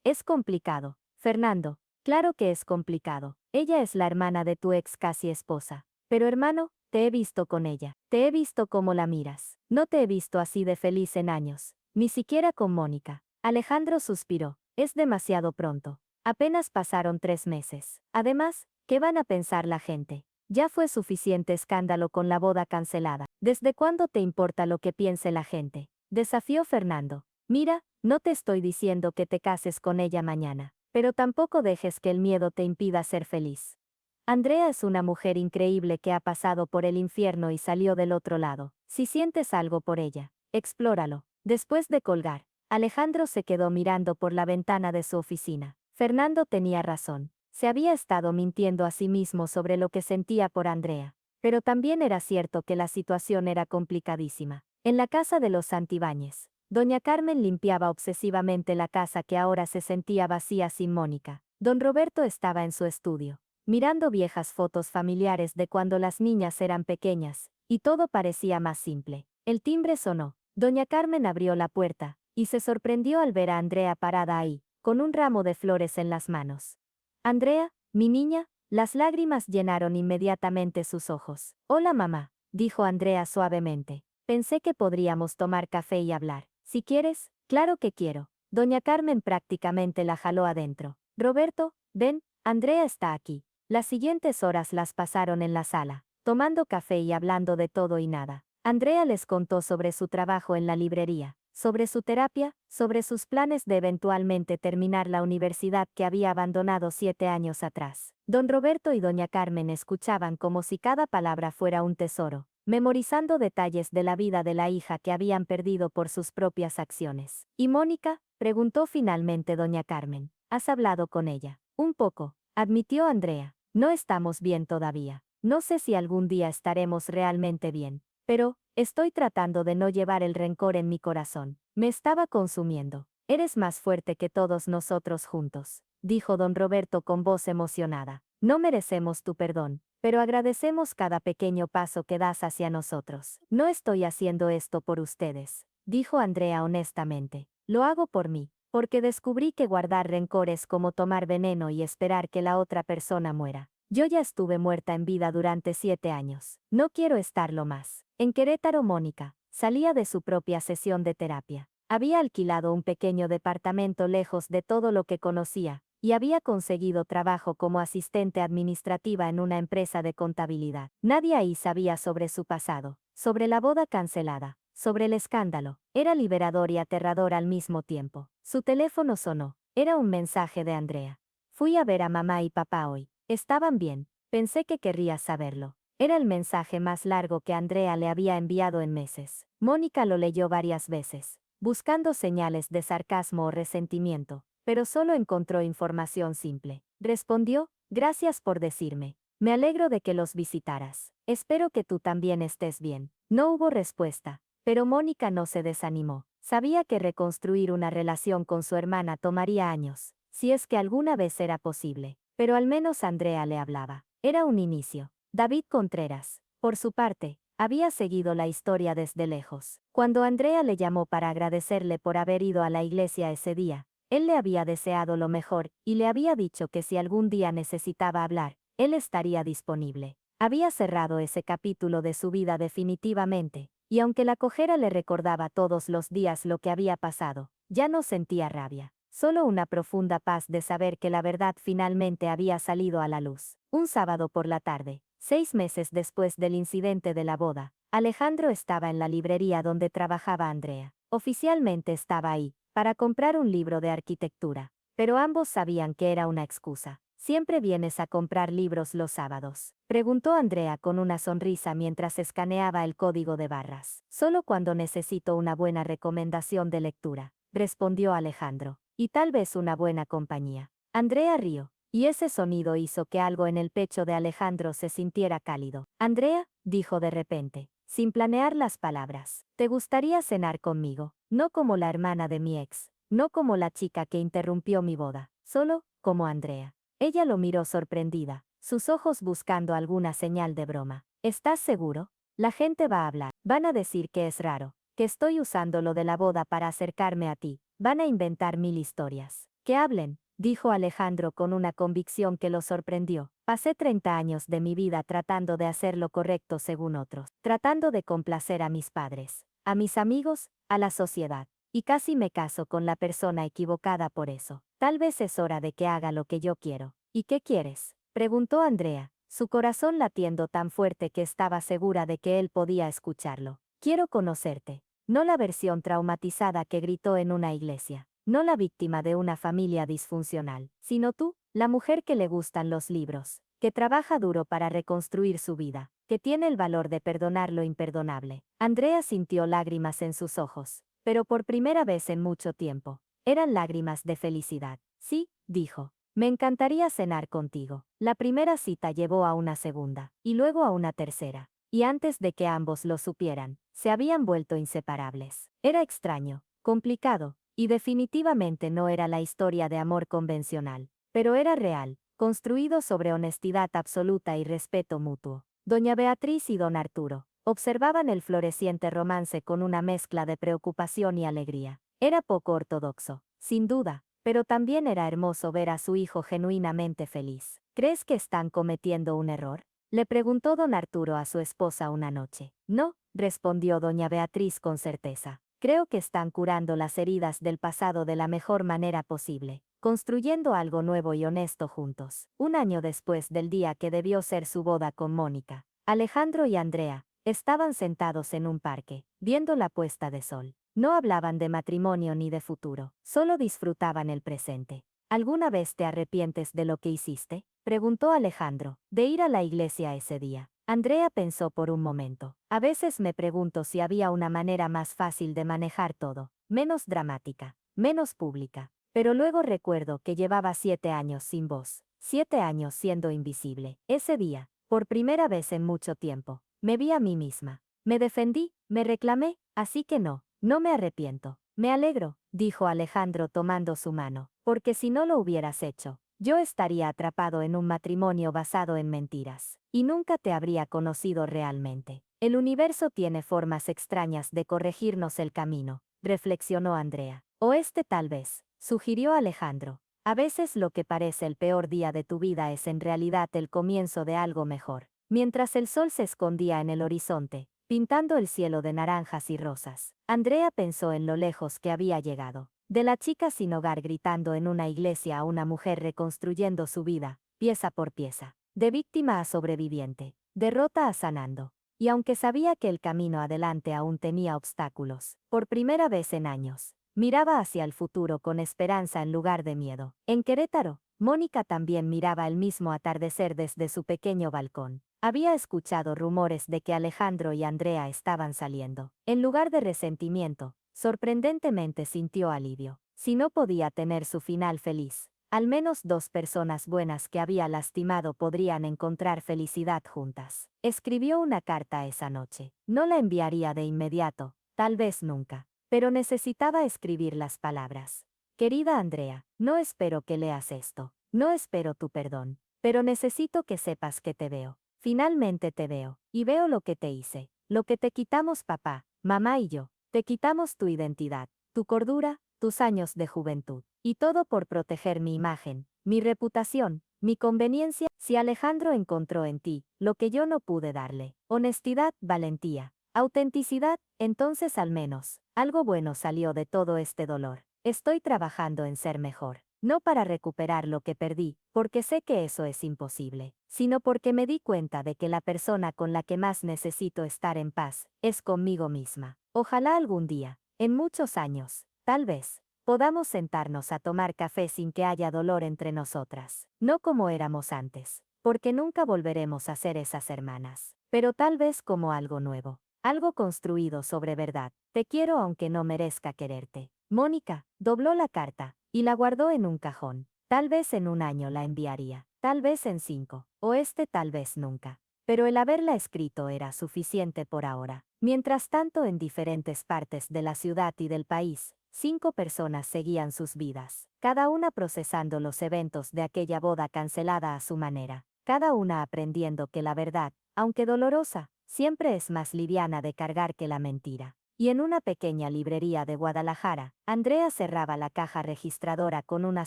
es complicado. Fernando, claro que es complicado. Ella es la hermana de tu ex casi esposa. Pero hermano, te he visto con ella. Te he visto cómo la miras. No te he visto así de feliz en años. Ni siquiera con Mónica. Alejandro suspiró. Es demasiado pronto. Apenas pasaron 3 meses. Además, ¿qué van a pensar la gente? Ya fue suficiente escándalo con la boda cancelada. ¿Desde cuándo te importa lo que piense la gente?, desafió Fernando. Mira, no te estoy diciendo que te cases con ella mañana, pero tampoco dejes que el miedo te impida ser feliz. Andrea es una mujer increíble que ha pasado por el infierno y salió del otro lado. Si sientes algo por ella, explóralo. Después de colgar, Alejandro se quedó mirando por la ventana de su oficina. Fernando tenía razón. Se había estado mintiendo a sí mismo sobre lo que sentía por Andrea. Pero también era cierto que la situación era complicadísima. En la casa de los Santibáñez, doña Carmen limpiaba obsesivamente la casa que ahora se sentía vacía sin Mónica. Don Roberto estaba en su estudio, mirando viejas fotos familiares de cuando las niñas eran pequeñas, y todo parecía más simple. El timbre sonó. Doña Carmen abrió la puerta, y se sorprendió al ver a Andrea parada ahí, con un ramo de flores en las manos. Andrea, mi niña, las lágrimas llenaron inmediatamente sus ojos. Hola mamá, dijo Andrea suavemente. Pensé que podríamos tomar café y hablar. Si quieres, claro que quiero. Doña Carmen prácticamente la jaló adentro. Roberto, ven, Andrea está aquí. Las siguientes horas las pasaron en la sala, tomando café y hablando de todo y nada. Andrea les contó sobre su trabajo en la librería, sobre su terapia, sobre sus planes de eventualmente terminar la universidad que había abandonado 7 años atrás. Don Roberto y doña Carmen escuchaban como si cada palabra fuera un tesoro, memorizando detalles de la vida de la hija que habían perdido por sus propias acciones. ¿Y Mónica?, preguntó finalmente doña Carmen. ¿Has hablado con ella? Un poco, admitió Andrea. No estamos bien todavía. No sé si algún día estaremos realmente bien. Pero, estoy tratando de no llevar el rencor en mi corazón. Me estaba consumiendo. Eres más fuerte que todos nosotros juntos, dijo don Roberto con voz emocionada. No merecemos tu perdón, pero agradecemos cada pequeño paso que das hacia nosotros. No estoy haciendo esto por ustedes, dijo Andrea honestamente. Lo hago por mí, porque descubrí que guardar rencor es como tomar veneno y esperar que la otra persona muera. Yo ya estuve muerta en vida durante 7 años. No quiero estarlo más. En Querétaro, Mónica salía de su propia sesión de terapia. Había alquilado un pequeño departamento lejos de todo lo que conocía, y había conseguido trabajo como asistente administrativa en una empresa de contabilidad. Nadie ahí sabía sobre su pasado, sobre la boda cancelada, sobre el escándalo. Era liberador y aterrador al mismo tiempo. Su teléfono sonó. Era un mensaje de Andrea. Fui a ver a mamá y papá hoy. Estaban bien. Pensé que querrías saberlo. Era el mensaje más largo que Andrea le había enviado en meses. Mónica lo leyó varias veces, buscando señales de sarcasmo o resentimiento, pero solo encontró información simple. Respondió, Gracias por decirme. Me alegro de que los visitaras. Espero que tú también estés bien. No hubo respuesta, pero Mónica no se desanimó. Sabía que reconstruir una relación con su hermana tomaría años, si es que alguna vez era posible. Pero al menos Andrea le hablaba. Era un inicio. David Contreras, por su parte, había seguido la historia desde lejos. Cuando Andrea le llamó para agradecerle por haber ido a la iglesia ese día, él le había deseado lo mejor y le había dicho que si algún día necesitaba hablar, él estaría disponible. Había cerrado ese capítulo de su vida definitivamente, y aunque la cojera le recordaba todos los días lo que había pasado, ya no sentía rabia, solo una profunda paz de saber que la verdad finalmente había salido a la luz. Un sábado por la tarde, 6 meses después del incidente de la boda, Alejandro estaba en la librería donde trabajaba Andrea. Oficialmente estaba ahí, para comprar un libro de arquitectura, pero ambos sabían que era una excusa. ¿Siempre vienes a comprar libros los sábados?, preguntó Andrea con una sonrisa mientras escaneaba el código de barras. Solo cuando necesito una buena recomendación de lectura, respondió Alejandro, y tal vez una buena compañía. Andrea rió, y ese sonido hizo que algo en el pecho de Alejandro se sintiera cálido. Andrea, dijo de repente, sin planear las palabras, ¿te gustaría cenar conmigo? No como la hermana de mi ex, no como la chica que interrumpió mi boda, solo como Andrea. Ella lo miró sorprendida, sus ojos buscando alguna señal de broma. ¿Estás seguro? La gente va a hablar. Van a decir que es raro, que estoy usando lo de la boda para acercarme a ti. Van a inventar 1000 historias. Que hablen, dijo Alejandro con una convicción que lo sorprendió. Pasé 30 años de mi vida tratando de hacer lo correcto según otros, tratando de complacer a mis padres, a mis amigos, a la sociedad. Y casi me caso con la persona equivocada por eso. Tal vez es hora de que haga lo que yo quiero. ¿Y qué quieres?, preguntó Andrea, su corazón latiendo tan fuerte que estaba segura de que él podía escucharlo. Quiero conocerte. No la versión traumatizada que gritó en una iglesia. No la víctima de una familia disfuncional, sino tú, la mujer que le gustan los libros, que trabaja duro para reconstruir su vida, que tiene el valor de perdonar lo imperdonable. Andrea sintió lágrimas en sus ojos, pero por primera vez en mucho tiempo. Eran lágrimas de felicidad. Sí, dijo. Me encantaría cenar contigo. La primera cita llevó a una segunda, y luego a una tercera. Y antes de que ambos lo supieran, se habían vuelto inseparables. Era extraño, complicado, y definitivamente no era la historia de amor convencional. Pero era real, construido sobre honestidad absoluta y respeto mutuo. Doña Beatriz y don Arturo observaban el floreciente romance con una mezcla de preocupación y alegría. Era poco ortodoxo, sin duda, pero también era hermoso ver a su hijo genuinamente feliz. ¿Crees que están cometiendo un error?, le preguntó don Arturo a su esposa una noche. No, respondió doña Beatriz con certeza. Creo que están curando las heridas del pasado de la mejor manera posible, construyendo algo nuevo y honesto juntos. Un año después del día que debió ser su boda con Mónica, Alejandro y Andrea estaban sentados en un parque, viendo la puesta de sol. No hablaban de matrimonio ni de futuro, solo disfrutaban el presente. ¿Alguna vez te arrepientes de lo que hiciste?, preguntó Alejandro, de ir a la iglesia ese día. Andrea pensó por un momento. A veces me pregunto si había una manera más fácil de manejar todo, menos dramática, menos pública. Pero luego recuerdo que llevaba 7 años sin voz, 7 años siendo invisible. Ese día, por primera vez en mucho tiempo, me vi a mí misma. Me defendí, me reclamé, así que no me arrepiento. Me alegro, dijo Alejandro tomando su mano, porque si no lo hubieras hecho, yo estaría atrapado en un matrimonio basado en mentiras, y nunca te habría conocido realmente. El universo tiene formas extrañas de corregirnos el camino, reflexionó Andrea. O este tal vez, sugirió Alejandro. A veces lo que parece el peor día de tu vida es en realidad el comienzo de algo mejor. Mientras el sol se escondía en el horizonte, pintando el cielo de naranjas y rosas, Andrea pensó en lo lejos que había llegado. De la chica sin hogar gritando en una iglesia a una mujer reconstruyendo su vida, pieza por pieza. De víctima a sobreviviente, derrota a sanando. Y aunque sabía que el camino adelante aún tenía obstáculos, por primera vez en años, miraba hacia el futuro con esperanza en lugar de miedo. En Querétaro, Mónica también miraba el mismo atardecer desde su pequeño balcón. Había escuchado rumores de que Alejandro y Andrea estaban saliendo. En lugar de resentimiento, sorprendentemente sintió alivio. Si no podía tener su final feliz, Al menos dos personas buenas que había lastimado podrían encontrar felicidad juntas. Escribió una carta esa noche. No la enviaría de inmediato, tal vez nunca. Pero necesitaba escribir las palabras. Querida Andrea, no espero que leas esto. No espero tu perdón. Pero necesito que sepas que te veo. Finalmente te veo. Y veo lo que te hice. Lo que te quitamos papá, mamá y yo. Te quitamos tu identidad, tu cordura, tus años de juventud. Y todo por proteger mi imagen, mi reputación, mi conveniencia. Si Alejandro encontró en ti lo que yo no pude darle, honestidad, valentía, autenticidad, entonces al menos, algo bueno salió de todo este dolor. Estoy trabajando en ser mejor. No para recuperar lo que perdí, porque sé que eso es imposible, sino porque me di cuenta de que la persona con la que más necesito estar en paz es conmigo misma. Ojalá algún día, en muchos años, tal vez, podamos sentarnos a tomar café sin que haya dolor entre nosotras. No como éramos antes, porque nunca volveremos a ser esas hermanas, pero tal vez como algo nuevo, algo construido sobre verdad. Te quiero aunque no merezca quererte. Mónica dobló la carta y la guardó en un cajón. Tal vez en un año la enviaría, tal vez en 5, o tal vez nunca. Pero el haberla escrito era suficiente por ahora. Mientras tanto, en diferentes partes de la ciudad y del país, 5 personas seguían sus vidas, cada una procesando los eventos de aquella boda cancelada a su manera, cada una aprendiendo que la verdad, aunque dolorosa, siempre es más liviana de cargar que la mentira. Y en una pequeña librería de Guadalajara, Andrea cerraba la caja registradora con una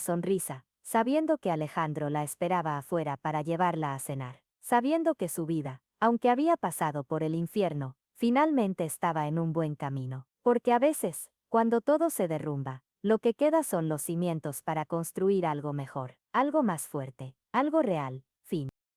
sonrisa, sabiendo que Alejandro la esperaba afuera para llevarla a cenar, sabiendo que su vida, aunque había pasado por el infierno, finalmente estaba en un buen camino, porque a veces, cuando todo se derrumba, lo que queda son los cimientos para construir algo mejor, algo más fuerte, algo real,